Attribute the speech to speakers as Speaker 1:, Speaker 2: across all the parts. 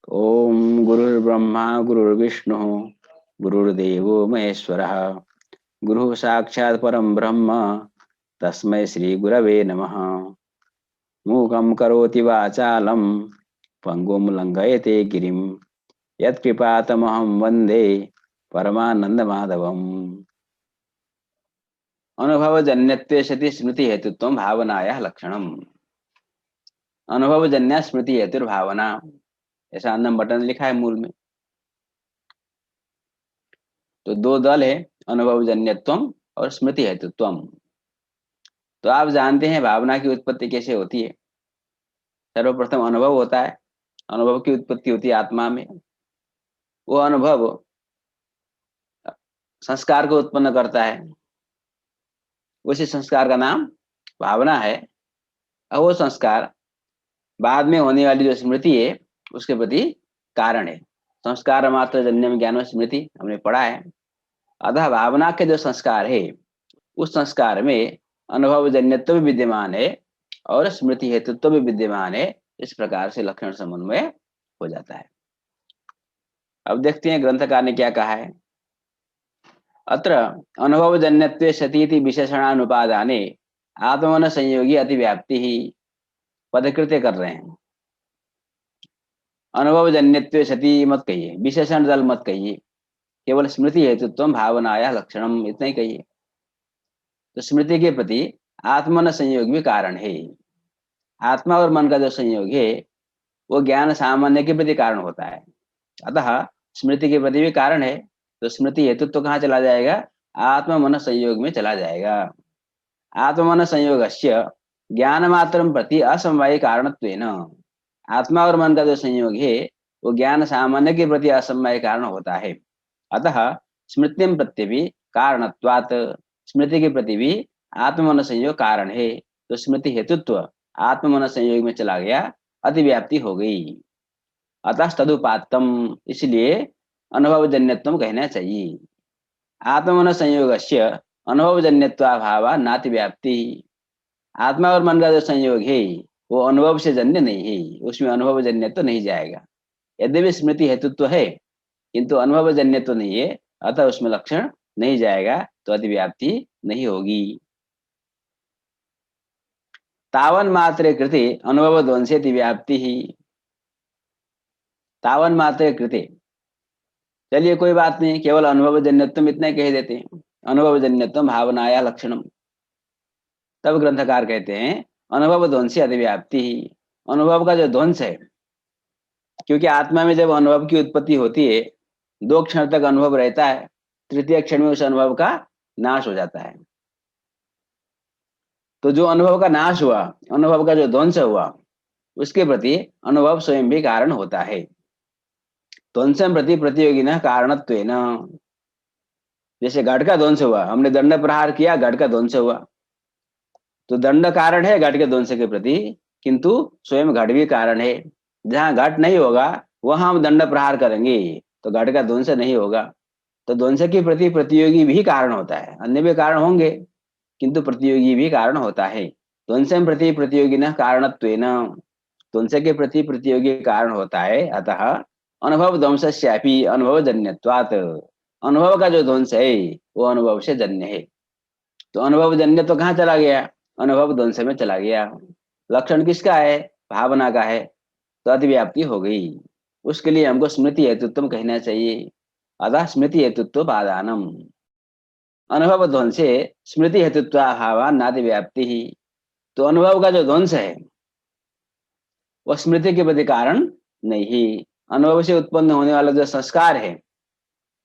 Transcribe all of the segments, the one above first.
Speaker 1: ओम गुरुर्ब्रह्मा गुरुर्विष्णु गुरुर्देवो महेश्वरः गुरु साक्षात् परम ब्रह्म तस्मै श्री गुरवे नमः। मूकं करोति वाचालं पंगुं लंघयते गिरिं यत्कृपातमहं वन्दे परमानन्दमाधवम्। अनुभवजन्यत्वे सति स्मृति हेतुत्वं भावनायाः लक्षणम्। अनुभवजन्य स्मृति हेतुर्भावना, ऐसा अन्नम बटन लिखा है मूल में। तो दो दल है, अनुभवजन्यत्वम और स्मृति हेतुत्वम। तो आप जानते हैं भावना की उत्पत्ति कैसे होती है। सर्वप्रथम अनुभव होता है, अनुभव की उत्पत्ति होती है आत्मा में। वो अनुभव संस्कार को उत्पन्न करता है, उसी संस्कार का नाम भावना है। और वो संस्कार बाद में होने वाली जो स्मृति है उसके प्रति कारण है। संस्कार मात्र जन्यम ज्ञान स्मृति हमने पढ़ा है। अतः भावना के जो संस्कार है उस संस्कार में अनुभव जन्यत्व भी विद्यमान है और स्मृति हेतुत्व भी विद्यमान है। इस प्रकार से लक्षण समन्वय हो जाता है। अब देखते हैं ग्रंथकार ने क्या कहा है। अत्र अनुभवजन्यत्वे सतीति विशेषणानुपादाने आत्मन संयोगी अतिव्याप्ति ही पदकृत्य कर रहे हैं। अनुभवजन्यत्वे सती मत कहिए, विशेषण दल मत कहिए, केवल स्मृति हेतुत्व भावनाया लक्षणम इतना ही कहिए। तो स्मृति के प्रति आत्मन संयोग भी कारण है। आत्मा और मन का जो संयोग है वो ज्ञान सामान्य के प्रति कारण होता है। अतः स्मृति के प्रति भी कारण है। तो स्मृति हेतुत्व तो कहाँ चला जाएगा? आत्म मन संयोग में चला जाएगा। आत्म मन संयोगस्य ज्ञान मात्रम प्रति असमवायी कारणत्वेन, आत्मा और मन का जो संयोग है वो ज्ञान सामान्य के प्रति असमवायी कारण होता है। अतः स्मृतिम प्रति भी कारणत्वात्, स्मृति के प्रति भी आत्म मन संयोग कारण है। तो स्मृति हेतुत्व आत्म मन संयोग में चला गया, अतिव्याप्ति हो गई। अतः तदुपात्तम, इसलिए अनुभवजन्यत्वम कहना चाहिए। आत्मन संयोगस्य अनुभवजन्यत्वाभावा नातिव्याप्ति, आत्मा और मन का जो संयोग है वो अनुभव से जन्य नहीं है, उसमें अनुभवजन्य तो नहीं जाएगा। यद्यपि स्मृति हेतुत्व है किंतु अनुभवजन्य तो नहीं है, अतः उसमें लक्षण नहीं जाएगा, तो अतिव्याप्ति नहीं होगी। तावन मात्रे कृते अनुभव ध्वंसे व्याप्ति ही, तावन मात्रे कृते, चलिए कोई बात नहीं, केवल अनुभवजन्यत्व इतना ही कह देते हैं। अनुभवजन्यत्व भावनाया लक्षणम। तब ग्रंथकार कहते हैं अनुभव ध्वंसी अतिव्याप्ति ही, अनुभव का जो ध्वंस है, क्योंकि आत्मा में जब अनुभव की उत्पत्ति होती है 2 क्षण तक अनुभव रहता है, तृतीय क्षण में उस अनुभव का नाश हो जाता है। तो जो अनुभव का नाश हुआ, अनुभव का जो ध्वंस हुआ, उसके प्रति अनुभव स्वयं भी कारण होता है। ध्वंसम प्रति प्रतियोगिना कारणत्वेन, जैसे घट का ध्वंस हुआ, हमने दंड प्रहार किया, घट का ध्वंस हुआ, तो दंड कारण है घट के ध्वंस के प्रति, किंतु स्वयं घट भी कारण है। जहां घट नहीं होगा वहां हम दंड प्रहार करेंगे तो घट का ध्वंस नहीं होगा। तो ध्वंस के प्रति प्रतियोगी भी कारण होता है, अन्य भी कारण होंगे किंतु प्रतियोगी भी कारण होता है। ध्वंसम प्रति प्रतियोगिना कारणत्वेन, ध्वंस के प्रति प्रतियोगी कारण होता है। अतः अनुभव ध्वंसस्यापि अनुभवजन्यत्वात्, अनुभव का जो ध्वंस है वो अनुभव से जन्य है। तो अनुभव जन्य तो कहाँ चला गया? अनुभव ध्वंस में चला गया। लक्षण किसका है? भावना का है, तो अतिव्याप्ति हो गई। उसके लिए हमको स्मृति हेतुत्व कहना चाहिए। अतः स्मृति हेतुत्व बाधानम, अनुभव ध्वंसे स्मृति हेतुत्वाभावा नातिव्याप्ति ही। तो अनुभव का जो ध्वंस है वह स्मृति के प्रति कारण नहीं। अनुभव से उत्पन्न होने वाला जो संस्कार है,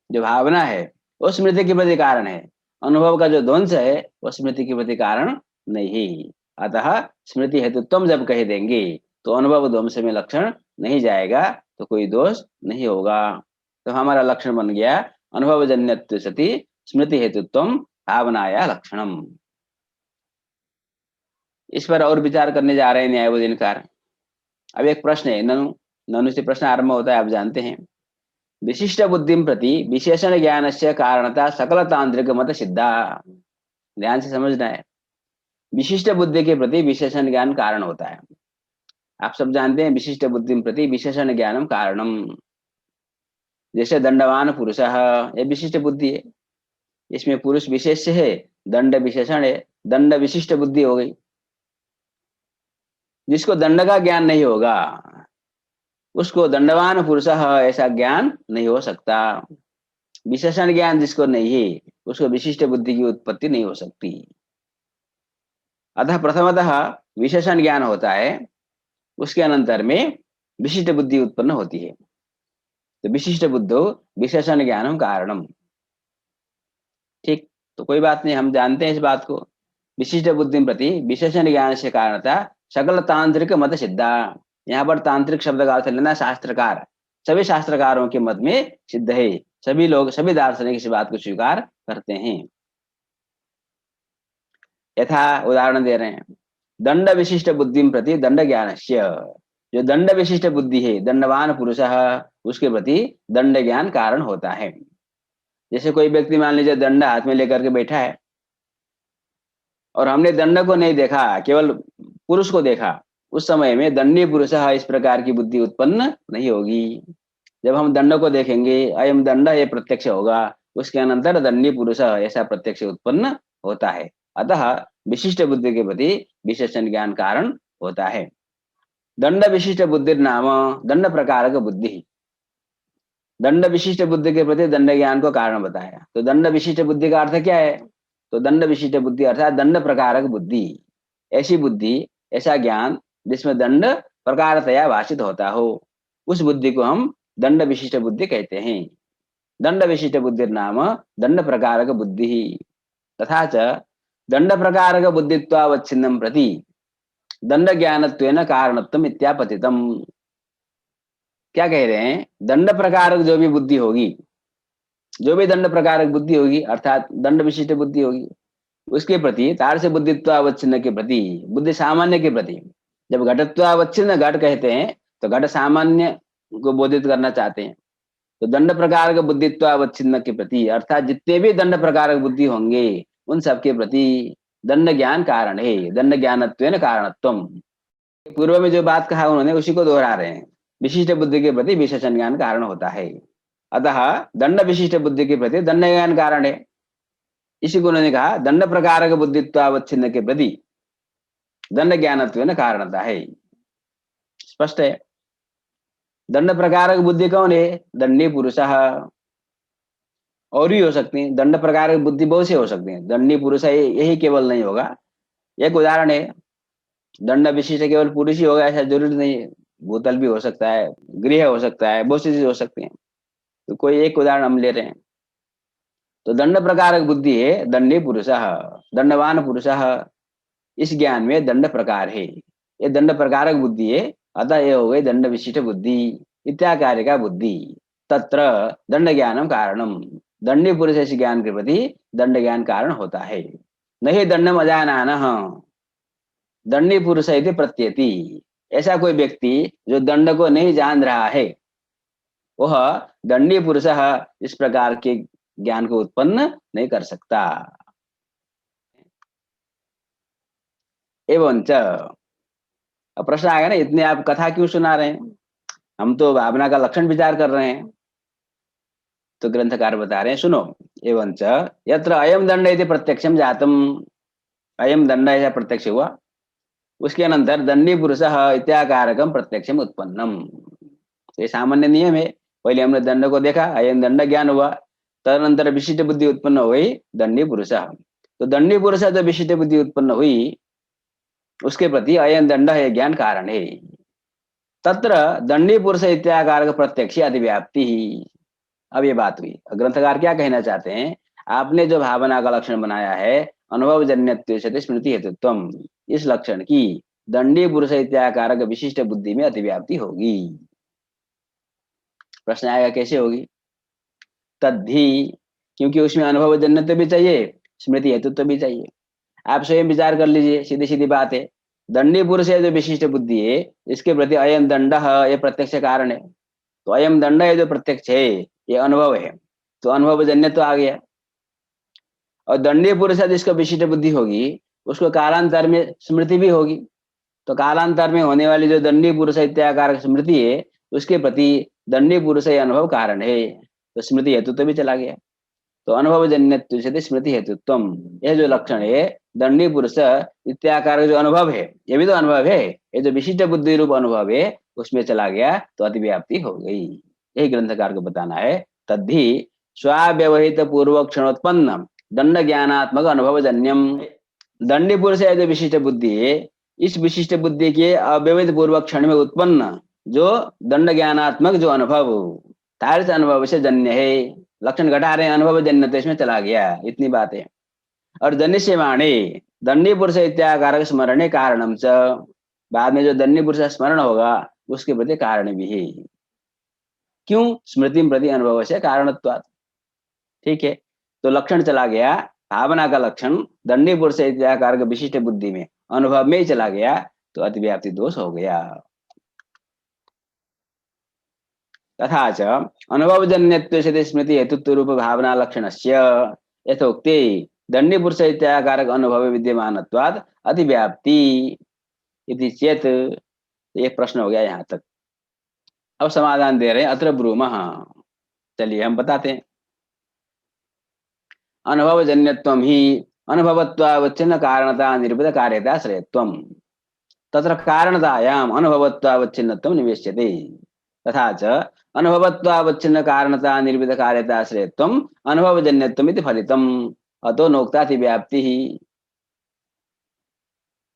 Speaker 1: जो भावना है, वो स्मृति के प्रति कारण है। अनुभव का जो ध्वंस है वो स्मृति के प्रति कारण नहीं। अतः स्मृति हेतुत्व जब कह देंगे तो अनुभव ध्वंस में लक्षण नहीं जाएगा, तो कोई दोष नहीं होगा। तो हमारा लक्षण बन गया अनुभवजन्यत्व सति स्मृति हेतुत्व भावनाया लक्षणम। इस पर और विचार करने जा रहे हैं न्यायबोधिनकार। अब एक प्रश्न है, ननु, ननु से प्रश्न आरंभ होता है, आप जानते हैं। विशिष्ट बुद्धि प्रति विशेषण ज्ञान से कारणता सकल तांत्रिक मत सिद्धा, ध्यान से समझना है। विशिष्ट बुद्धि के प्रति विशेषण ज्ञान कारण होता है। आप सब जानते हैं विशिष्ट बुद्धि प्रति विशेषण ज्ञानम कारणम। जैसे दंडवान पुरुष, ये विशिष्ट बुद्धि है, इसमें पुरुष विशेष है, दंड विशेषण है, दंड विशिष्ट बुद्धि हो गई। जिसको दंड का ज्ञान नहीं होगा उसको दंडवान पुरुष ऐसा ज्ञान नहीं हो सकता। विशेषण ज्ञान जिसको नहीं है उसको विशिष्ट बुद्धि की उत्पत्ति नहीं हो सकती। अतः प्रथमतः विशेषण ज्ञान होता है, उसके अनंतर में विशिष्ट बुद्धि उत्पन्न होती है। तो विशिष्ट बुद्धो विशेषण ज्ञानम कारणम। ठीक, तो कोई बात नहीं, हम जानते हैं इस बात को। विशिष्ट बुद्धि प्रति विशेषण ज्ञान से कारणता सकल तांत्रिक मत सिद्धा। यहाँ पर तांत्रिक शब्द का अर्थ लेना शास्त्रकार, सभी शास्त्रकारों के मत में सिद्ध है। सभी लोग, सभी दार्शनिक इस बात को स्वीकार करते हैं। यथा उदाहरण दे रहे हैं, दंड विशिष्ट बुद्धि प्रति दंड ज्ञान, जो दंड विशिष्ट बुद्धि है, दंडवान पुरुष, उसके प्रति दंड ज्ञान कारण होता है। जैसे कोई व्यक्ति मान लीजिए दंड हाथ में लेकर के बैठा है और हमने दंड को नहीं देखा, केवल पुरुष को देखा, उस समय में दंडी पुरुष इस प्रकार की बुद्धि उत्पन्न नहीं होगी। जब हम दंड को देखेंगे, अयम दंड, ये प्रत्यक्ष होगा, उसके अनंतर दंडी पुरुष ऐसा प्रत्यक्ष उत्पन्न होता है। अतः विशिष्ट बुद्धि के प्रति विशेषण ज्ञान कारण होता है। दंड विशिष्ट बुद्धि नाम दंड प्रकार बुद्धि। दंड विशिष्ट बुद्धि के प्रति दंड ज्ञान को कारण बताया। तो दंड विशिष्ट बुद्धि का अर्थ क्या है? तो दंड विशिष्ट बुद्धि अर्थात दंड प्रकारक बुद्धि, ऐसी बुद्धि, ऐसा ज्ञान जिसमें दंड प्रकारतया भाषित होता हो, उस बुद्धि को हम दंड विशिष्ट बुद्धि कहते हैं। दंड विशिष्ट बुद्धि नाम दंड प्रकारक बुद्धि तथा च दंड प्रकारक बुद्धित्वावच्छिन्नं प्रति दंड ज्ञानत्वेन कारणत्वम इत्यापतितम। क्या कह रहे हैं? दंड प्रकारक जो भी बुद्धि होगी, जो भी दंड प्रकारक बुद्धि होगी अर्थात दंड विशिष्ट बुद्धि होगी, उसके प्रति तार से बुद्धित्वावच्छिन्न के प्रति, बुद्धि सामान्य के प्रति, जब घटत्वावच्छिन्न घट कहते हैं तो घट सामान्य को बोधित करना चाहते हैं। तो दंड प्रकार बुद्धित्वावच्छिन्न के प्रति अर्थात जितने भी दंड प्रकारक बुद्धि होंगे उन सबके प्रति दंड ज्ञान कारण है। दंड ज्ञानत्वेन कारणत्वम, पूर्व में जो बात कहा उन्होंने उसी को दोहरा रहे हैं। विशिष्ट बुद्धि के प्रति विशेषण ज्ञान कारण होता है, अतः दंड विशिष्ट बुद्धि के प्रति दंड ज्ञान कारण है। इसी को उन्होंने कहा दंड प्रकारक बुद्धित्वावच्छिन्न के प्रति दंड ज्ञानत्वेन कारणता है। स्पष्ट है? दंड प्रकारक बुद्धि कौन है? दंडी पुरुष। और भी हो सकते हैं, दंड प्रकारक बुद्धि बहुत से हो सकते हैं, दंडी पुरुष यही केवल नहीं होगा। एक उदाहरण है, दंड विशिष्ट केवल पुरुष ही होगा ऐसा जरूरी नहीं है, भूतल भी हो सकता है, गृह हो सकता है, बहुत सी चीज हो सकती हैं। तो कोई एक उदाहरण हम ले रहे हैं। तो दंड प्रकारक बुद्धि है दंडी पुरुष, दंडवान पुरुष, इस ज्ञान में दंड प्रकार है, ये दंड प्रकारक बुद्धि है, अतः ये हो गई दंड विशिष्ट बुद्धि, इत्याकार का बुद्धि। तत्र दंड ज्ञानम कारणम, दंडी पुरुष इस ज्ञान के प्रति दंड ज्ञान कारण होता है। नहीं दंडम अजानान दंडी पुरुष इति प्रत्येति, ऐसा कोई व्यक्ति जो दंड को नहीं जान रहा है वह दंडी पुरुष इस प्रकार के ज्ञान को उत्पन्न नहीं कर सकता। एवं अब प्रश्न आएगा ना, इतने आप कथा क्यों सुना रहे हैं, हम तो भावना का लक्षण विचार कर रहे हैं। तो ग्रंथकार बता रहे हैं, सुनो, एवं यत्र अयम दंड इति प्रत्यक्षम जातम, अयम दंड ऐसा प्रत्यक्ष हुआ, उसके अनंतर दंडी पुरुष इत्याकारकम प्रत्यक्षम उत्पन्नम। ये सामान्य नियम है, पहले हमने दंड को देखा, अयम दंड ज्ञान हुआ, तदनंतर विशिष्ट बुद्धि उत्पन्न हुई दंडी पुरुष। तो दंडी पुरुष जो विशिष्ट बुद्धि उत्पन्न हुई उसके प्रति अयम दंड है ज्ञान कारण है। तत्र दंडी पुरुष इत्याकार प्रत्यक्ष अधिव्याप्ति ही। अब ये बात हुई, ग्रंथकार क्या कहना चाहते हैं? आपने जो भावना का लक्षण बनाया है अनुभव जन्यत्व स्मृति हेतुत्वम, इस लक्षण की दंडी पुरुष इत्याकार विशिष्ट बुद्धि में अतिव्याप्ति होगी। प्रश्न आएगा कैसे होगी? तद्धि, क्योंकि उसमें अनुभव जन्यत्व भी चाहिए, स्मृति हेतुत्व भी चाहिए। आप स्वयं विचार कर लीजिए, सीधी सीधी बात है, दंडी पुरुष है जो विशिष्ट बुद्धि है, इसके प्रति अयम दंड ये प्रत्यक्ष कारण है। तो अयम दंड है जो प्रत्यक्ष है, ये अनुभव है, तो अनुभव जन्य तो आ गया। और दंडी पुरुष जिसको विशिष्ट बुद्धि होगी उसको कालांतर में स्मृति भी होगी, तो कालांतर में होने वाली जो दंडी पुरुष इत्याकार स्मृति है उसके प्रति दंडी पुरुष अनुभव कारण है, तो स्मृति हेतु तो भी चला गया। तो अनुभव जन्यत्व से स्मृति हेतुत्वम, यह जो लक्षण है दंडी पुरुष इत्याकार का जो अनुभव है, ये भी तो अनुभव है, ये जो विशिष्ट बुद्धि रूप अनुभव है उसमें चला गया तो अतिव्याप्ति हो गई। यही ग्रंथकार को बताना है। तद्धि स्वाव्यवहित पूर्व क्षणोत्पन्न दंड ज्ञानात्मक अनुभव जन्यम, दंडी पुरुष है जो विशिष्ट बुद्धि है, इस विशिष्ट बुद्धि के अव्यवहित पूर्वक क्षण में उत्पन्न जो दंड ज्ञानात्मक जो अनुभव तार्स अनुभव से जन्य है, लक्षण घटा रहे हैं, अनुभव जन्य तो इसमें चला गया, इतनी बात है। और जनिष्यमाणे दंडी पुरुष इत्याकारक स्मरणे कारणम च, बाद में जो दंडी पुरुष स्मरण होगा उसके प्रति कारण भी है। क्यों? स्मृति प्रति अनुभव से कारणत्वात्। ठीक है, तो लक्षण चला गया, भावना का लक्षण दंडी पुरुष इत्याकारक विशिष्ट बुद्धि में अनुभव में ही चला गया तो अतिव्याप्ति दोष हो गया। तथा च अनुभवजन्यत्व से स्मृति हेतुत्व रूप भावना लक्षणस्य यथोक्ते दंडी पुरुष इत्याकारक अनुभव विद्यमानत्वात् अतिव्याप्ति इति चेत। एक प्रश्न हो गया यहाँ तक। अब समाधान दे रहे हैं अत्र ब्रूमः। चलिए हम बताते हैं। अनुभवजन्यत्वं हि अनुभवत्वावच्छिन्न कारणता निरूपित कार्यताश्रयत्वं, तत्र कारणतायाम् अनुभवत्वावच्छिन्नत्वं निवेश्यते। तथा च अनुभवत्वावच्छिन्न कारणता निर्विध कार्यताश्रयत्वम् अनुभवजन्यत्वम् इति फलितम् अतो नोक्तातिव्याप्ति ही।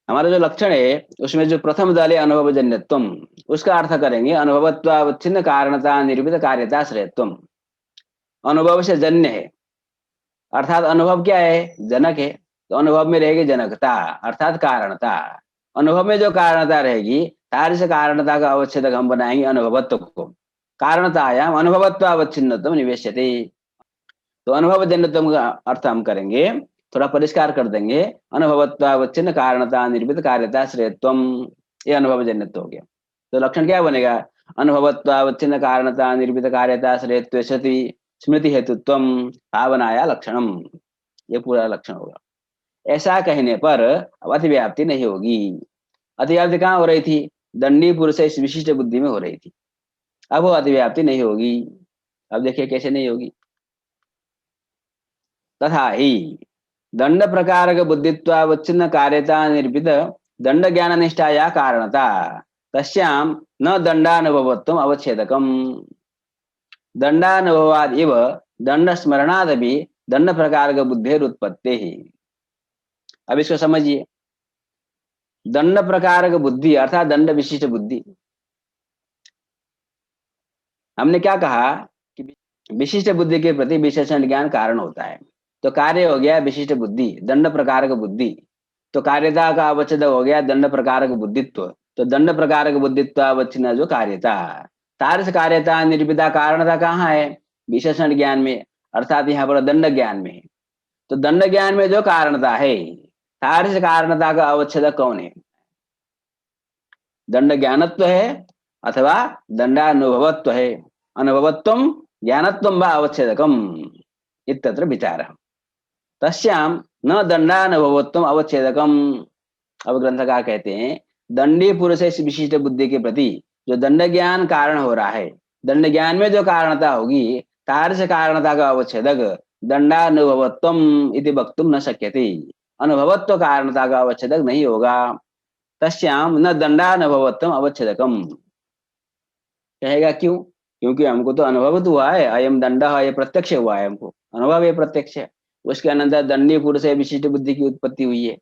Speaker 1: हमारा जो लक्षण है उसमें जो प्रथम दल है अनुभवजन्यत्वम्, उसका अर्थ करेंगे अनुभवत्वावच्छिन्न कारणता निर्विध कार्यताश्रयत्वम्। अनुभव से जन्य है अर्थात अनुभव क्या है? जनक है, तो अनुभव में रहेगी जनकता अर्थात कारणता। अनुभव में जो कारणता रहेगी तार्स कारणता का अवच्छेदक हम बनाएंगे अनुभवत्व को। कारणतायाम अनुभवत्वावच्छिन्नत्वं निवेश्यते, तो अनुभवजन्यत्वम का अर्थ हम करेंगे, थोड़ा परिष्कार कर देंगे, अनुभवत्वावच्छिन्न कारणता निर्मित कार्यताश्रयत्वम, ये अनुभवजन्यत्व हो गया। तो लक्षण क्या बनेगा? अनुभवत्वावच्छिन्न कारणता निर्मित कार्यताश्रयत्व सति स्मृति हेतुत्वम भावनाया लक्षणम, ये पूरा लक्षण होगा। ऐसा कहने पर अतिव्याप्ति नहीं होगी। अतिव्याप्ति कहाँ हो रही थी? दंडी पुरुष इस विशिष्ट बुद्धि में हो रही थी, अब वो अतिव्याप्ति नहीं होगी। अब देखिए कैसे नहीं होगी। तथा ही दंड प्रकारक बुद्धित्वावच्छिन्न कार्यता निर्भित दंड ज्ञान निष्ठाया कारणता तस्याम न दंडानुभवत्वम अवच्छेदकम, दंडानुभवाद इव दंड स्मरणादपि दंड प्रकारक बुद्धेर उत्पत्ति ही। अब इसको समझिए, दंड प्रकारक बुद्धि अर्थात दंड विशिष्ट बुद्धि। हमने क्या कहा कि विशिष्ट बुद्धि के प्रति विशेषण ज्ञान कारण होता है, तो कार्य हो गया विशिष्ट बुद्धि दंड प्रकारक बुद्धि, तो कार्यता का अवच्छेद हो गया दंड प्रकारक बुद्धित्व, तो दंड प्रकारक बुद्धित्व अवच्छिन्न जो कार्यता, तार्स कार्यता निर्विदा कारणता कहाँ है? विशेषण ज्ञान में, अर्थात यहाँ पर दंड ज्ञान में है। तो दंड ज्ञान में जो कारणता है, तार्स कारणता का अवच्छेद कौन है? दंड ज्ञानत्व है अथवा दंडानुभवत्व है। अनुभवत्वम ज्ञानत्वम वा अवच्छेदकम इत्यत्र विचारः। तस्याम न दंडानुभवत्वम अवच्छेदकम। अब ग्रंथकार कहते हैं दंडी पुरुष इस विशिष्ट बुद्धि के प्रति जो दंड ज्ञान कारण हो रहा है, दंड ज्ञान में जो कारणता होगी तार्स कारणता का अवच्छेदक दंडानुभवत्वम इति वक्तुम न शक्यते, अनुभवत्व कारणता का अवच्छेदक नहीं होगा। तस्याम न दंडानुभवत्वम अवच्छेदकम कहेगा, क्यों? क्योंकि हमको तो अनुभव तो हुआ है, अयम दंड है, ये प्रत्यक्ष हुआ है, हमको अनुभव ये प्रत्यक्ष है। उसके अनंतर दंडी पुरुष है विशिष्ट बुद्धि की उत्पत्ति हुई है,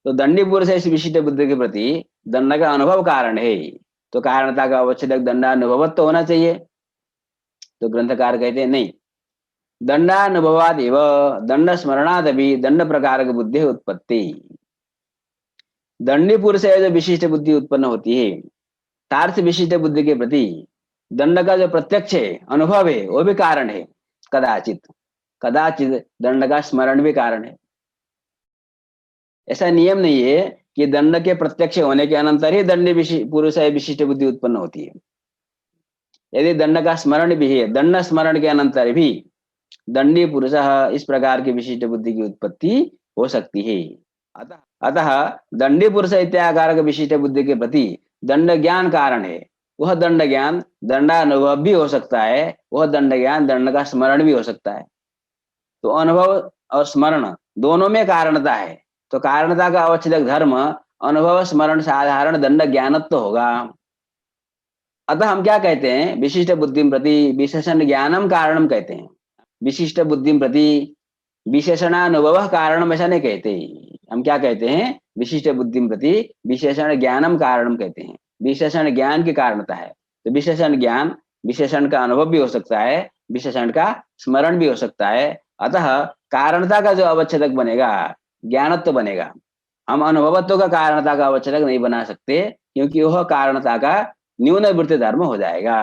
Speaker 1: तो दंडी पुरुष है इस विशिष्ट बुद्धि के प्रति दंड का अनुभव कारण है, तो कारणता का अवच्छेदक दंडानुभवत्व तो होना चाहिए। तो ग्रंथकार कहते हैं नहीं, दंडानुभवाद एव दंड स्मरणादपि दंड प्रकारक बुद्धि उत्पत्ति। दंडी पुरुष है जो विशिष्ट बुद्धि उत्पन्न होती है, तार्थ विशिष्ट बुद्धि के प्रति दंड का जो प्रत्यक्ष है अनुभव है वो भी कारण है, कदाचित कदाचित दंड का स्मरण भी कारण है। ऐसा नियम नहीं है कि दंड के प्रत्यक्ष होने के अनंतर ही दंडी पुरुष है विशिष्ट बुद्धि उत्पन्न होती है। यदि दंड का स्मरण भी है, दंड स्मरण के अनंतर भी दंडी पुरुष इस प्रकार की विशिष्ट बुद्धि की उत्पत्ति हो सकती है। अतः दंडी पुरुष इत्याकारक विशिष्ट बुद्धि के प्रति दंड ज्ञान कारण है। वह दंड ज्ञान दंडानुभव भी हो सकता है, वह दंड ज्ञान दंड का स्मरण भी हो सकता है। तो अनुभव और स्मरण दोनों में कारणता है, तो कारणता का अवच्छेदक धर्म अनुभव स्मरण साधारण दंड ज्ञानत्व होगा। अतः हम क्या कहते हैं, विशिष्ट बुद्धि प्रति विशेषण ज्ञानम कारणम कहते हैं। विशिष्ट बुद्धि प्रति विशेषणानुभव कारणम ऐसा नहीं कहते। हम क्या कहते हैं, विशिष्ट बुद्धि प्रति विशेषण ज्ञानम कारणम कहते हैं। विशेषण ज्ञान की कारणता है, तो विशेषण ज्ञान विशेषण का अनुभव भी हो सकता है, विशेषण का स्मरण भी हो सकता है। अतः कारणता का जो अवच्छेदक बनेगा ज्ञानत्व बनेगा। हम अनुभवत्व का कारणता का अवच्छेदक नहीं बना सकते, क्योंकि वह कारणता का न्यून वृत्ति धर्म हो जाएगा।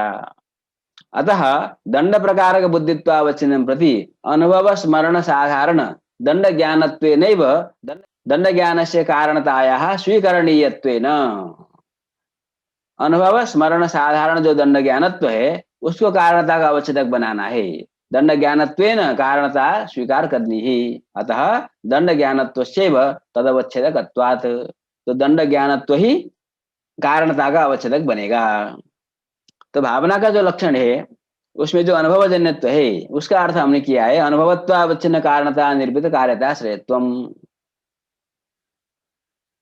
Speaker 1: अतः दंड प्रकारक बुद्धित्वावच्छिन्नं प्रति अनुभव स्मरण साधारण दंड ज्ञानत्वेनैव दंड ज्ञानस्य कारणतायाः स्वीकरणीयत्वेन। अनुभव स्मरण साधारण जो दंड ज्ञानत्व है उसको कारणता का अवच्छेदक बनाना है, दंड ज्ञानत्वेन कारणता स्वीकार करनी ही। अतः दंड ज्ञानत्वस्यैव तदवच्छेदकत्वात्, तो दंड ज्ञानत्व ही कारणता का अवच्छेदक बनेगा। तो भावना का जो लक्षण है उसमें जो अनुभवजन्यत्व है उसका अर्थ हमने किया है अनुभवत्वावच्छिन्न कारणता निर्भित कार्यता श्रेयत्वम।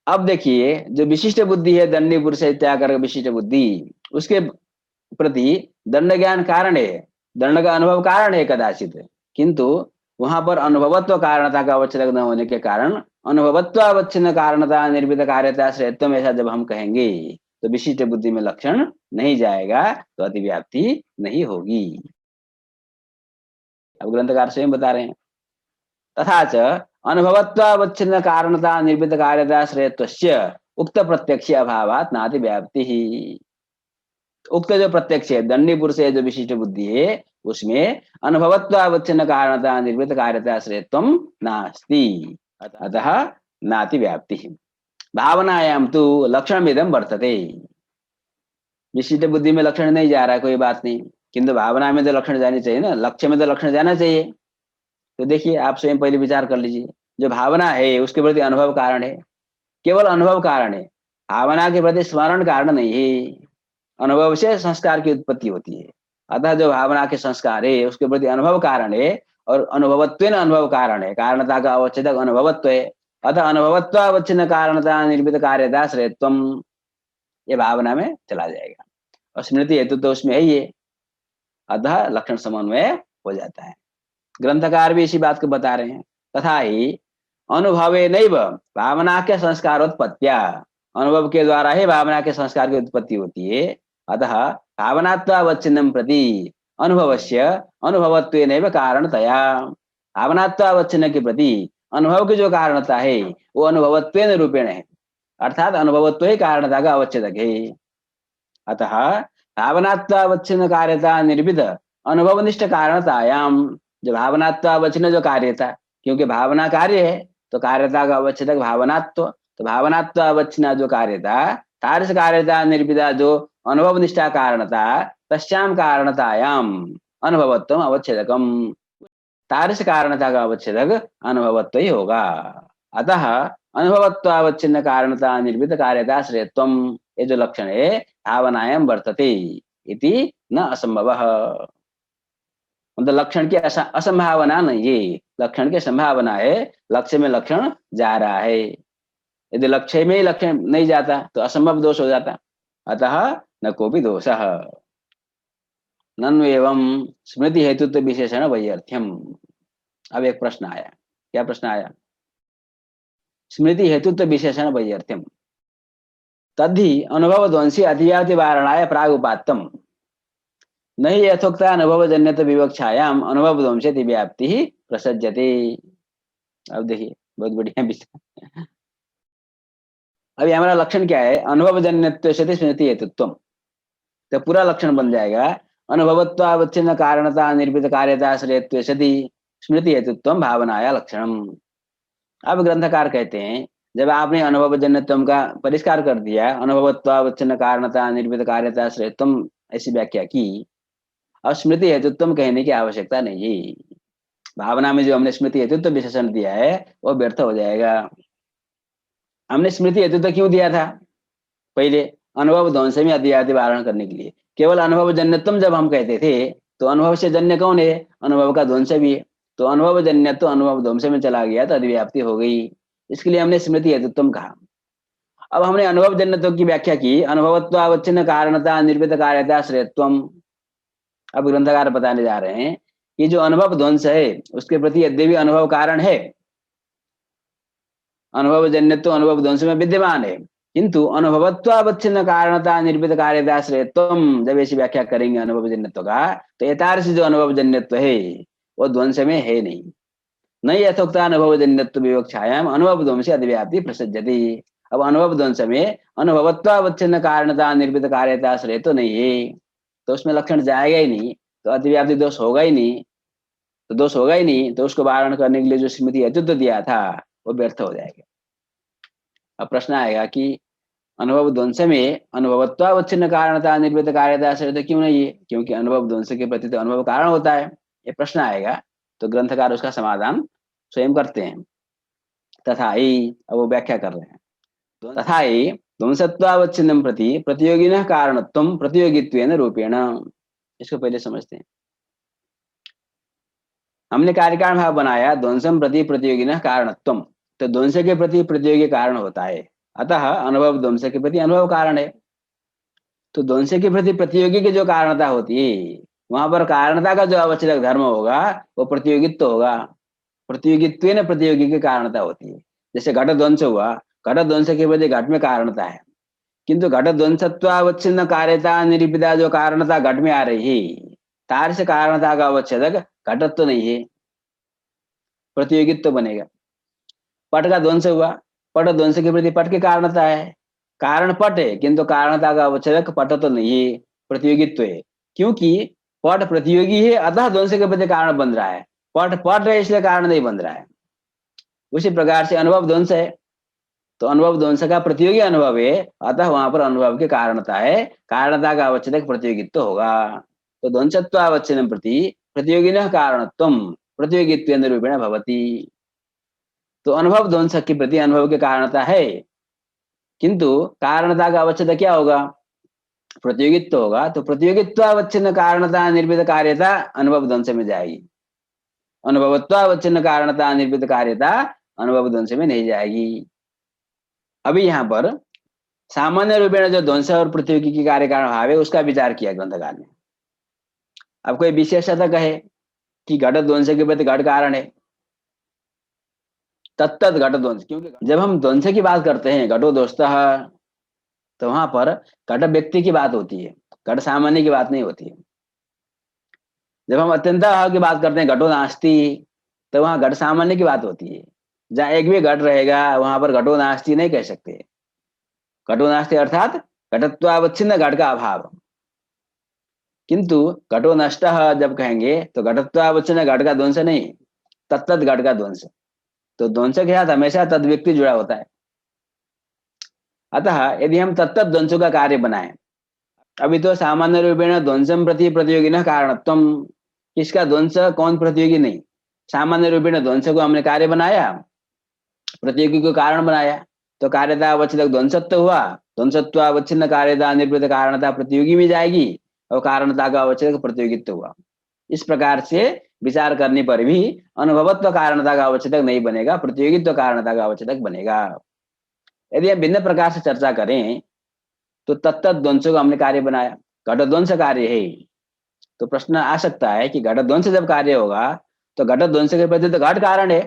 Speaker 1: अब देखिए, जो विशिष्ट बुद्धि है दंडी पुरुष इत्याकर विशिष्ट बुद्धि, उसके प्रति दंड ज्ञान कारण है, दंड का अनुभव कारण है कदाचित, किंतु वहां पर अनुभवत्व कारणता का अवच्छेदक न होने के कारण अनुभवत्वावच्छिन्न कारणता निर्भित कार्यता श्रेयत्वम ऐसा जब हम कहेंगे तो विशिष्ट बुद्धि में लक्षण नहीं जाएगा, तो अतिव्याप्ति नहीं होगी। अब ग्रंथकार स्वयं बता रहे हैं, तथा च अनुभवत्वावच्छिन्न कारणता निर्भित कार्यता श्रेयत्वस्य उक्त प्रत्यक्ष अभावात् नाति व्याप्ति ही। उक्त जो प्रत्यक्ष है दंडी पुरुष है जो विशिष्ट बुद्धि है उसमें अनुभवत्वावच्छिन्न कारणता निर्भित कार्यता श्रेयत्वम नास्ति, अतः नाति व्याप्ति। भावनायाम तो लक्षणमिदं वर्तते। विशिष्ट बुद्धि में लक्षण नहीं जा रहा है कोई बात नहीं, किंतु भावना में तो लक्षण जानी चाहिए ना, लक्ष्य में तो लक्षण जाना चाहिए। तो देखिए आप स्वयं पहले विचार कर लीजिए, जो भावना है उसके प्रति अनुभव कारण है, केवल अनुभव कारण है, भावना के प्रति स्मरण कारण नहीं है। अनुभव से संस्कार की उत्पत्ति होती है, अतः जो भावना के संस्कार है उसके प्रति अनुभव कारण है, और अनुभवत्वेन अनुभव कारण है, कारणता का अवच्छेदक अनुभवत्व है। अतः अनुभवत्वावच्छिन्न कारणता निर्मित कार्यता श्रेयत्वम ये भावना में चला जाएगा, और स्मृति हेतु तो उसमें है ही है, अतः लक्षण समन्वय हो जाता है। ग्रंथकार भी इसी बात को बता रहे हैं, तथा ही अनुभवे नैव भावना के संस्कारोत्पत्त्या, अनुभव के द्वारा ही भावना के संस्कार की उत्पत्ति होती है। अतः भावनात्वावच्छिन्नं प्रति अनुभवस्य अनुभवत्वेनैव कारणतया, भावनात्वावच्छिन्न के प्रति अनुभव की जो कारणता है वो अनुभवत्वेन रूपेण है, अर्थात अनुभवत्व ही कारणता का अवच्छेदक है। अतः भावनात्वावच्छिन्न कार्यता निर्भित अनुभवनिष्ठ कारणतायाम, जो भावनात्वावच्छिन्न जो कार्यता, क्योंकि भावना कार्य है तो कार्यता का अवच्छेदक भावनात्व, तो भावनात्वावच्छिन्न जो कार्यता तारस कार्यता निर्भिदा जो अनुभव निष्ठा कारणता तस्याम कारणतायाम अनुभवत्वम अवच्छेदकम, तारस कारणता का अवच्छेदक अनुभवत्व ही होगा। अतः अनुभवत्वावच्छिन्न कारणता निर्भित कार्यता श्रेयत्वम ये जो लक्षण है भावनायाम वर्तते इति न असंभवः, मतलब लक्षण की असंभावना नहीं है, लक्षण की संभावना है, लक्ष्य में लक्षण जा रहा है। यदि लक्ष्य में ही लक्षण नहीं जाता तो असंभव दोष हो जाता, अतः न कोपि दोषः। ननु एवं स्मृति हेतुत्व विशेषण वैयर्थ्यम। अब एक प्रश्न आया, क्या प्रश्न आया, स्मृति हेतुत्व विशेषण वैयर्थ्यम तद्धि अनुभव ध्वंसी अतिव्याप्ति वारणाय प्रागुपात्तम नहीं यथोक्ता अनुभव जन्यत विवक्षायाम अनुभव ध्वंसी व्याप्ति ही प्रसज्यते। अब देखिए बहुत बढ़िया विषय। अभी हमारा लक्षण क्या है, अनुभव जन्यत्व सति स्मृति हेतुत्व, तो पूरा लक्षण बन जाएगा अनुभवत्वावच्छिन्न कारणता निर्भित कार्यता श्रेयत्व सति स्मृति हेतुत्व भावनाया लक्षणम। अब ग्रंथकार कहते हैं जब आपने अनुभव जन्यत्व का परिष्कार कर दिया, अनुभवत्वावच्छिन्न कारणता निर्भित कार्यता श्रेयत्व ऐसी व्याख्या की, अब स्मृति हेतुत्व कहने की आवश्यकता नहीं है। भावना में जो हमने स्मृति हेतुत्व विशेषण दिया है वो व्यर्थ हो जाएगा। हमने स्मृति हेतु तो क्यों दिया था पहले? अनुभव ध्वंस में अद्वैत वारण करने के लिए। केवल अनुभव जन्यत्वम जब हम कहते थे तो अनुभव से जन्य कौन है? अनुभव का ध्वंस भी है। तो अनुभव जन्यत्व अनुभव ध्वंस में चला गया तो अधिव्याप्ति हो गई, इसके लिए हमने स्मृति हेतुत्वम कहा। अब हमने अनुभव जन्यत्व की व्याख्या की, अनुभवत्व अवच्छिन्न कारणता निर्मित कार्यता श्रेयत्वम। अब ग्रंथकार बताने जा रहे हैं कि जो अनुभव ध्वंस है उसके प्रति यद्यपि अनुभव कारण है, अनुभव जन्यत्व अनुभव ध्वंस में विद्यमान है, किंतु अनुभवत्वावच्छिन्न कारणता निर्मित कार्यता श्रेयत्वम जब ऐसी व्याख्या करेंगे अनुभव जन्यत्व का, तो यथार्थ जो अनुभव जन्यत्व है वो ध्वंस में है नहीं। नहीं यथोक्ता अनुभव जन्यत्व विवक्षायाम अनुभव ध्वंस अधिव्याप्ति प्रसज्जति। अब अनुभव ध्वंस में अनुभवत्वावच्छिन्न कारणता निर्मित कार्यता श्रेय तो नहीं है, तो उसमें लक्षण जाएगा ही नहीं, तो अतिव्याप्ति दोष होगा ही नहीं। तो दोष होगा ही नहीं तो उसको वारण करने के लिए जो स्मृति हेतुत्व दिया था वो व्यर्थ हो जाएगा। अब प्रश्न आएगा कि अनुभव ध्वंस में अनुभवत्वावच्छिन्न कारणता निर्मित कार्यता से तो क्यों नहीं है? क्योंकि अनुभव ध्वंस के प्रति तो अनुभव कारण होता है, ये प्रश्न आएगा। तो ग्रंथकार उसका समाधान स्वयं करते हैं। तथा ही, अब वो व्याख्या कर रहे हैं, तथा ही ध्वंसत्वावच्छिन्नम प्रति प्रतियोगिनः कारणत्वं प्रतियोगित्वेन रूपेण। इसको पहले समझते हैं। हमने कार्यकारण भाव बनाया ध्वंसम प्रति प्रतियोगिनः कारणत्वम, तो ध्वंस के प्रति प्रतियोगी कारण होता है, अतः अनुभव ध्वंस के प्रति अनुभव कारण है। तो ध्वंस के प्रति प्रतियोगी की जो कारणता होती है वहां पर कारणता का जो आवश्यक धर्म होगा वो प्रतियोगित्व होगा। प्रतियोगित्व ने प्रतियोगी की कारणता होती है। जैसे घट ध्वंस हुआ, घट ध्वंस के प्रति घट में कारणता है, किंतु घट ध्वंसत्वावच्छिन्न कार्यता निरूपिता जो कारणता घट में आ रही है, तार से कारणता का अवच्छेदक घटत्व तो नहीं है, प्रतियोगित्व बनेगा। पट का ध्वंस हुआ, पट ध्वंस के प्रति पट की कारणता है, कारण पट है किंतु कारणता का अवच्छेदक पट तो नहीं है, प्रतियोगित्व है। क्योंकि पट प्रतियोगी है अतः ध्वंस के प्रति कारण बन रहा है, पट पट है इसलिए कारण नहीं बन रहा है। उसी प्रकार से अनुभव ध्वंस है तो अनुभव ध्वंस का प्रतियोगी अनुभव है, अतः वहां पर अनुभव की कारणता है, कारणता का अवच्छेदक प्रतियोगित्व होगा। तो ध्वंसत्वावच्छिन्नं प्रति प्रतियोगिनः कारणत्वं प्रतियोगित्वेन रूपेण भवति। तो अनुभव ध्वंस के प्रति अनुभव की कारणता है, किंतु कारणता का अवच्छेद क्या होगा? प्रतियोगित्व होगा। तो प्रतियोगित्वावच्छिन्न कारणता निर्मित कार्यता अनुभव ध्वंस में जाएगी, अनुभवत्वावच्छिन्न कारणता निर्मित कार्यता अनुभव ध्वंस में नहीं जाएगी। अभी यहाँ पर सामान्य रूपेण जो ध्वंस और प्रतियोगी की कार्य कारण भाव है उसका विचार किया ग्रंथकार ने। अब कोई विशेषता कहे कि घट ध्वंस के प्रति घट कारण है, तत्त घट ध्वंस, क्योंकि जब हम ध्वंस की बात करते हैं घटो दोस्तः, तो वहां पर घट व्यक्ति की बात होती है, घट सामान्य की बात नहीं होती है। जब हम अत्यंत की बात करते हैं घटो नास्ति, तो वहां घट सामान्य की बात होती है। जहां एक भी घट रहेगा वहां पर घटो नास्ति नहीं कह सकते। घटो नास्ति अर्थात घटत्वावच्छिन्न घट का अभाव, किंतु घटो नष्ट जब कहेंगे तो घटत्वावच्छिन्न घट का ध्वंस नहीं, तत्त घट का ध्वंस। तो ध्वंस के साथ हमेशा तद व्यक्ति जुड़ा होता है। अतः यदि हम तत्त ध्वंसों का कार्य बनाएं, अभी तो सामान्य रूपेण ध्वंसम प्रति प्रतियोगिनः कारणत्वम, किसका ध्वंस कौन प्रतियोगी नहीं, सामान्य रूपेण ध्वंस को हमने कार्य बनाया, प्रतियोगी को कारण बनाया, तो कार्यता अवच्छेदक ध्वंसत्व हुआ, ध्वंसत्वावच्छिन्न कार्यता निर्मित कारणता प्रतियोगी में जाएगी और कारणता का अवच्छेदक प्रतियोगित्व हुआ। इस प्रकार से विचार करने पर भी अनुभवत्व कारणता का अवच्छेदक नहीं बनेगा, प्रतियोगित्व कारणता का अवच्छेदक बनेगा। यदि हम भिन्न प्रकार से चर्चा करें तो तत्त ध्वंसों का हमने कार्य बनाया, घट ध्वंस कार्य है, तो प्रश्न आ सकता है कि घट ध्वंस जब कार्य होगा तो घट ध्वंस के प्रति तो घट कारण है,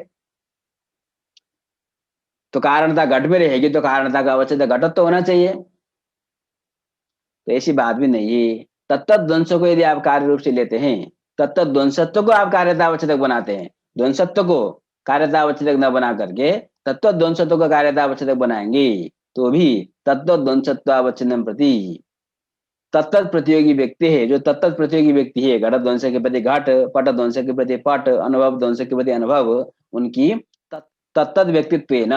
Speaker 1: तो कारणता घट में रहेगी तो कारणता का अवच्छेद घटत तो होना चाहिए। तो ऐसी बात भी नहीं है। तत्त ध्वंसों को यदि आप कार्य रूप से लेते हैं, तत्त ध्वंसत्व को आप कार्यता अवच्छेदक बनाते हैं, ध्वंसत्व को कार्यता अवच्छेदक न बना करके तत्व ध्वंसत्व को कार्यता अवच्छेदक बनाएंगे तो भी तत्व ध्वंसत्वावच्छिन्नं प्रति तत्त प्रतियोगी व्यक्ति है, जो तत्त प्रतियोगी व्यक्ति है, घट ध्वंस के प्रति घट, पट ध्वंस के प्रति पट, अनुभव ध्वंस के प्रति अनुभव, उनकी तत्त व्यक्तित्वेन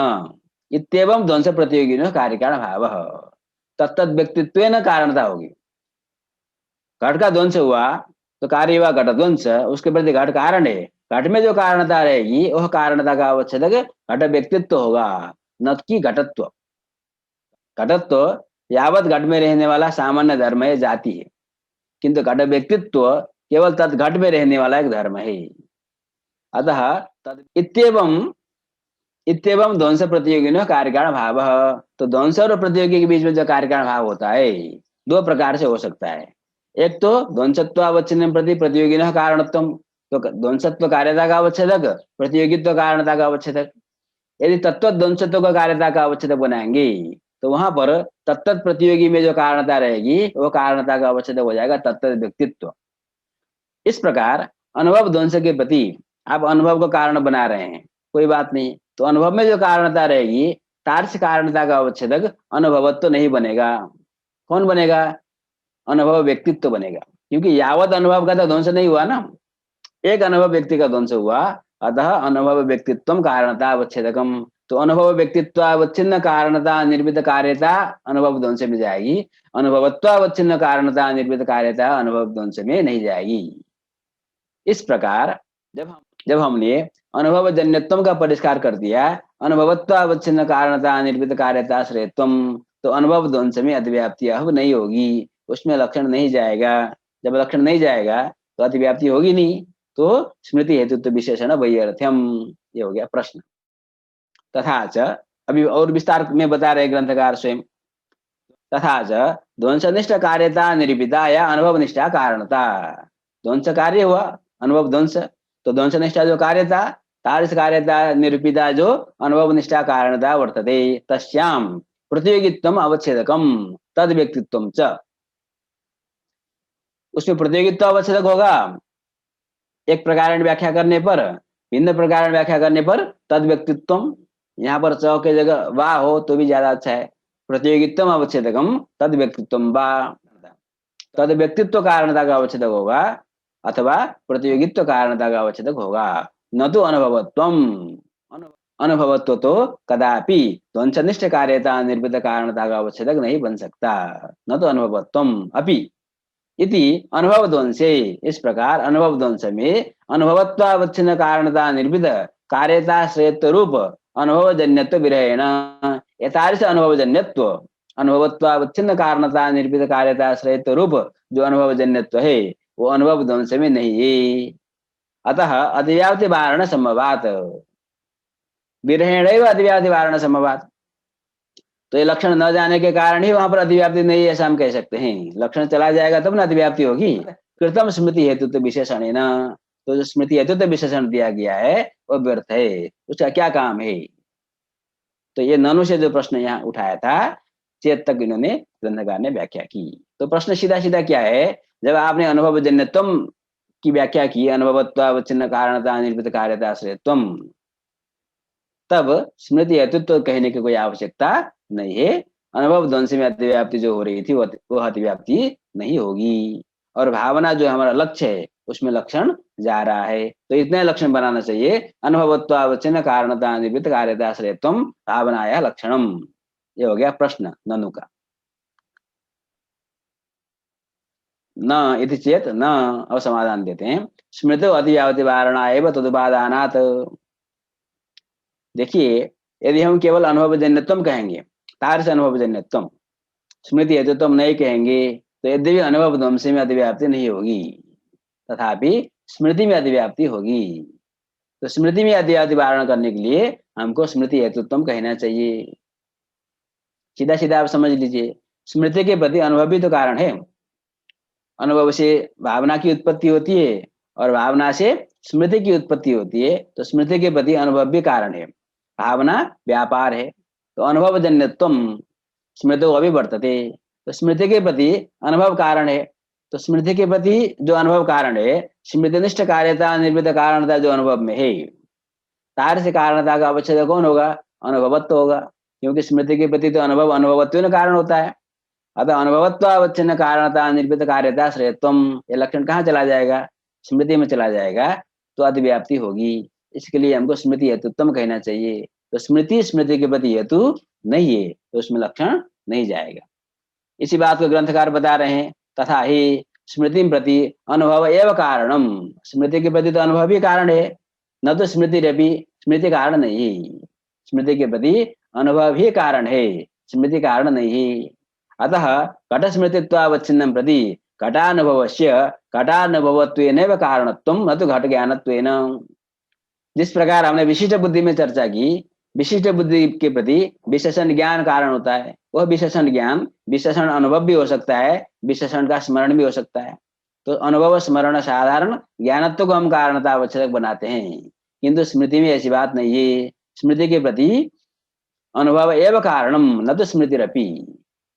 Speaker 1: इत्येवं ध्वंस प्रतियोगी कार्य कारण भाव, तत्त व्यक्तित्वेन कारणता होगी। घट का ध्वंस हुआ तो कार्य हुआ घट ध्वंस, उसके प्रति घट कारण है, घट में जो कारणता रहेगी वह कारणता का अवच्छेदक घट व्यक्तित्व होगा। न कि घटत्व। घटत्व यावत घट में रहने वाला सामान्य धर्म है, जाति है, किंतु घट व्यक्तित्व केवल तद घट में रहने वाला एक धर्म है। अतः तद इत्येवं इत्येवं ध्वंस प्रतियोगिनो कार्यकारण भाव। तो ध्वंस और प्रतियोगी के बीच में जो कार्यकारण भाव होता है, दो प्रकार से हो सकता है। एक तो ध्वंसत्वावच्छिन्नं प्रति प्रतियोगिनः कारणत्वम्, तो ध्वंसत्व कार्यता का अवच्छेदक, प्रतियोगित्व कारणता का अवच्छेदक। यदि तत्व ध्वंसत्व का कार्यता का अवच्छेदक बनाएंगे तो वहां पर तत्त प्रतियोगी में जो कारणता रहेगी वो कारणता का अवच्छेदक हो जाएगा तत्त व्यक्तित्व। इस प्रकार अनुभव ध्वंस के प्रति आप अनुभव को कारण बना रहे हैं, कोई बात नहीं, तो अनुभव में जो कारणता रहेगी, तार्क्ष्य कारणता का अवच्छेदक अनुभवत्व तो नहीं बनेगा। कौन बनेगा? अनुभव व्यक्तित्व बनेगा, क्योंकि यावत अनुभव का तो ध्वंस नहीं हुआ ना, एक अनुभव व्यक्ति का ध्वंस हुआ। अतः अनुभव व्यक्तित्व कारणता अवच्छेदकम। तो अनुभव व्यक्तित्वावच्छिन्न कारणता निर्मित कार्यता अनुभव ध्वंस में जाएगी, अनुभवत्वावच्छिन्न कारणता निर्मित कार्यता अनुभव ध्वंस में नहीं जाएगी। इस प्रकार जब हमने अनुभव जन्यत्व का परिष्कार कर दिया, अनुभवत्वावच्छिन्न कारणता निर्मित कार्यता श्रेयत्वम, तो अनुभव ध्वंस में अतिव्याप्ति अब नहीं होगी, उसमें लक्षण नहीं जाएगा। जब लक्षण नहीं जाएगा तो अतिव्याप्ति होगी नहीं, तो स्मृति हेतुत्व विशेषण वैयर्थ्यम, ये हो गया प्रश्न। तथा च, अभी और विस्तार में बता रहे ग्रंथकार स्वयं, तथा च ध्वंसनिष्ठ कार्यता निरूपिता या अनुभव निष्ठा कारणता। ध्वंस कार्य हुआ, अनुभव ध्वंस, तो ध्वंस निष्ठा जो कार्यता, तादृश कार्यता निरूपिता जो अनुभव निष्ठा कारणता वर्तते, तस्याम प्रतियोगित्वम अवच्छेदकम तद व्यक्तित्वम च। उसमें प्रतियोगित्व अवच्छेदक होगा एक प्रकार व्याख्या करने पर, भिन्न प्रकार व्याख्या करने पर तद व्यक्तित्व, यहाँ पर च के जगह वाह हो तो भी ज्यादा अच्छा है। प्रतियोगित्व अवच्छेदकम तद व्यक्तित्व वा, तद व्यक्तित्व कारणता का अवच्छेदक होगा अथवा प्रतियोगित्व कारणता का अवच्छेदक होगा, न तो अनुभवत्वम। अनुभवत्व तो कदापि ध्वंसनिष्ठ कार्यता निर्मित कारणता का अवच्छेदक नहीं बन सकता, न तो अनुभवत्वम अपि इति अनुभव ध्वंसे। इस प्रकार अनुभव ध्वंस में अनुभवत्वावच्छिन्न कारणता निर्मित कार्यता श्रेयत्व रूप अनुभव जन्यत्व विरहेण, यथार्थ अनुभव जन्यत्व अनुभवत्वावच्छिन्न कारणता निर्मित कार्यता श्रेयत्व रूप जो अनुभव जन्यत्व है वो अनुभव ध्वंस में नहीं है। अतः अतिव्याप्ति वारण संभवात, विरहेण अतिव्याप्ति वारण संभवात। तो ये लक्षण न जाने के कारण ही वहां पर अतिव्याप्ति नहीं है, ऐसा हम कह सकते हैं। लक्षण चला जाएगा तब ना अतिव्याप्ति होगी। कृतम स्मृति हेतुत्व विशेषण है ना, तो जो स्मृति हेतुत्व विशेषण दिया गया है वो व्यर्थ है, उसका क्या काम है? तो ये ननु से जो प्रश्न यहाँ उठाया था, चेत तक इन्होंने ग्रंथकार ने व्याख्या की। तो प्रश्न सीधा सीधा क्या है, जब आपने अनुभव जन्यत्वम की व्याख्या की, अनुभवत्वावच्छिन्न कारणता निर्मित कार्यता श्रेयत्वम, तब स्मृति हेतुत्व कहने की कोई आवश्यकता नहीं है। अनुभव ध्वंस में अतिव्याप्ति जो हो रही थी वो अतिव्याप्ति नहीं होगी, और भावना जो हमारा लक्ष्य है उसमें लक्षण जा रहा है, तो इतने लक्षण बनाना चाहिए। अनुभवत्वावच्छिन्न कारणता निर्मित कार्यता श्रेयत्वम भावनाया लक्षणम, ये हो गया प्रश्न ननु का। न इति चेत न, अब समाधान देते हैं। स्मृतो अतिव्याप्ति वारणा एवं तदुपादानात्। देखिए, यदि हम केवल अनुभव जन्यत्वम कहेंगे, तार्क्ष्य अनुभव जन्यत्वम, स्मृति हेतुत्वम नहीं कहेंगे, तो यद्यपि अनुभव ध्वंस में अतिव्याप्ति नहीं होगी, तथापि स्मृति में अतिव्याप्ति होगी। तो स्मृति में अतिव्याप्ति वारण करने के लिए हमको स्मृति हेतुत्वम कहना चाहिए। सीधा सीधा आप समझ लीजिए, स्मृति के प्रति अनुभव भी तो कारण है। अनुभव से भावना की उत्पत्ति होती है और भावना से स्मृति की उत्पत्ति होती है, तो स्मृति के प्रति अनुभव भी कारण है। भावना व्यापार है, तो अनुभव जन्यत्वम स्मृतो अभिवर्तते, तो स्मृति के प्रति अनुभव कारण है। तो स्मृति के प्रति जो अनुभव कारण है, स्मृतिनिष्ठ कार्यता निर्मित कारणता जो अनुभव में है, तार्क्ष्य कारणता का अवच्छेद कौन होगा? अनुभवत्व होगा, क्योंकि स्मृति के प्रति तो अनुभव अनुभवत्व कारण होता है। अतः अनुभवत्वावच्छिन्न कारणता निर्मित कार्यता श्रेयत्वम, ये लक्षण कहाँ चला जाएगा? स्मृति में चला जाएगा, तो अतिव्याप्ति होगी। इसके लिए हमको स्मृति हेतुत्वम कहना चाहिए। तो स्मृति के प्रति हेतु नहीं है, तो उसमें लक्षण नहीं जाएगा। इसी बात को ग्रंथकार बता रहे हैं, तथा ही स्मृति प्रति अनुभव एवं कारणम, स्मृति के प्रति तो अनुभव ही कारण है, न तो स्मृति रवि, स्मृति कारण नहीं। स्मृति के प्रति अनुभव ही कारण है, स्मृति कारण नहीं। अतः घट स्मृतित्वावच्छिन्नं प्रति घटानुभवस्य घटानुभवत्वेनैव कारणत्वं न तो घट ज्ञानत्वेन। जिस प्रकार हमने विशिष्ट बुद्धि में चर्चा की, विशिष्ट बुद्धि के प्रति विशेषण ज्ञान कारण होता है, वह विशेषण ज्ञान विशेषण अनुभव भी हो सकता है, विशेषण का स्मरण भी हो सकता है। तो अनुभव स्मरण साधारण ज्ञानत्व को हम कारणता अवच्छेदक बनाते हैं, किंतु स्मृति में ऐसी बात नहीं है। स्मृति के प्रति अनुभव एवं कारणम न तो स्मृतिरपि।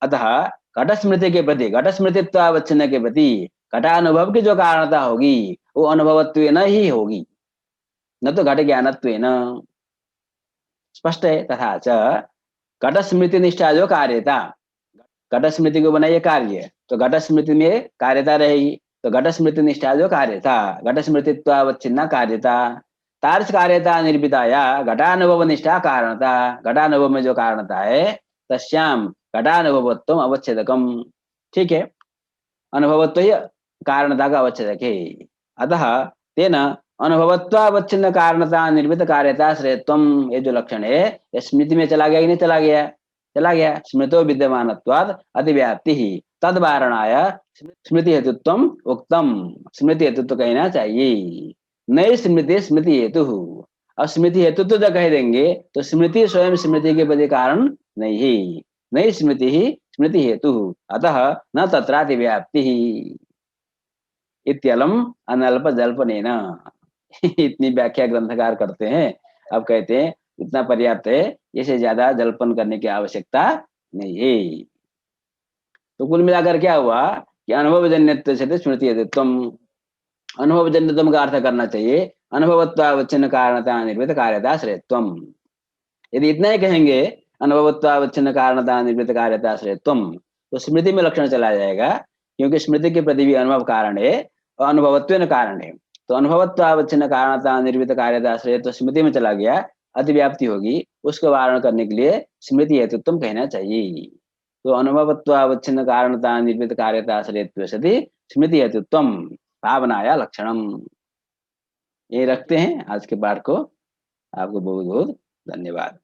Speaker 1: अतः घट स्मृति के प्रति घट स्मृतित्वावच्छिन्न के प्रति घटानुभव की जो कारणता होगी वो अनुभवत्वेन ही होगी, न तो घट ज्ञानत्वेन। स्पष्ट है। तथा च घट स्मृति निष्ठा जो कार्यता, घट स्मृति को बनाइए कार्य, तो घट स्मृति में कार्यता रहेगी, तो घट स्मृति निष्ठा जो कार्यता, घट स्मृतित्वावच्छिन्ना कार्यता, तार्स कार्यता निर्भिताया घटानुभव निष्ठा कारणता, घटानुभव में जो कारणता है तस्याम घटानुभवत्वम अवच्छेदकम। ठीक है, अनुभवत्व ही कारणता का अवच्छेदक है। अतः तेन अनुभवत्वावच्छिन्न कारणता निर्मित कार्यता श्रेयत्वम, ये जो लक्षण है ये स्मृति में चला गया कि नहीं चला गया? चला गया। स्मृतो विद्यमानत्वात् अतिव्याप्ति ही तद वारणाय स्मृति हेतुत्वम उक्तम। स्मृति हेतुत्व कहना चाहिए, नई स्मृति स्मृति हेतु। अब स्मृति हेतुत्व जब कह देंगे तो स्मृति स्वयं स्मृति के प्रति कारण नहीं है, नई स्मृति ही स्मृति हेतु, अतः न तत्रातिव्याप्ति ही इत्यलम अनल्प जल्पनेन। इतनी व्याख्या ग्रंथकार करते हैं। अब कहते हैं इतना पर्याप्त है, इससे ज्यादा जल्पन करने की आवश्यकता नहीं है। तो कुल मिलाकर क्या हुआ कि अनुभवजन्यत्व से स्मृति हेतुत्वम, अनुभवजन्यत्व का अर्थ करना चाहिए अनुभवत्वावच्छिन्न कारणता निर्मित कार्यता श्रेयत्वम। यदि इतना ही कहेंगे अनुभवत्वावच्छिन्न कारणता निर्मित कार्यता श्रेयत्वम, तो स्मृति में लक्षण चला जाएगा, क्योंकि स्मृति के प्रति भी अनुभव कारण है और अनुभवत्व कारण है। तो अनुभवत्वावच्छिन्न कारणता निर्मित कार्यता श्रेय तो स्मृति में चला गया, अतिव्याप्ति होगी, उसको वारण करने के लिए स्मृति हेतुत्वम कहना चाहिए। तो अनुभवत्वावच्छिन्न कारणता निर्मित कार्यता श्रेयत्व सति स्मृति हेतुत्वम भावनाया लक्षणम। ये रखते हैं आज के पाठ को। आपको बहुत बहुत धन्यवाद।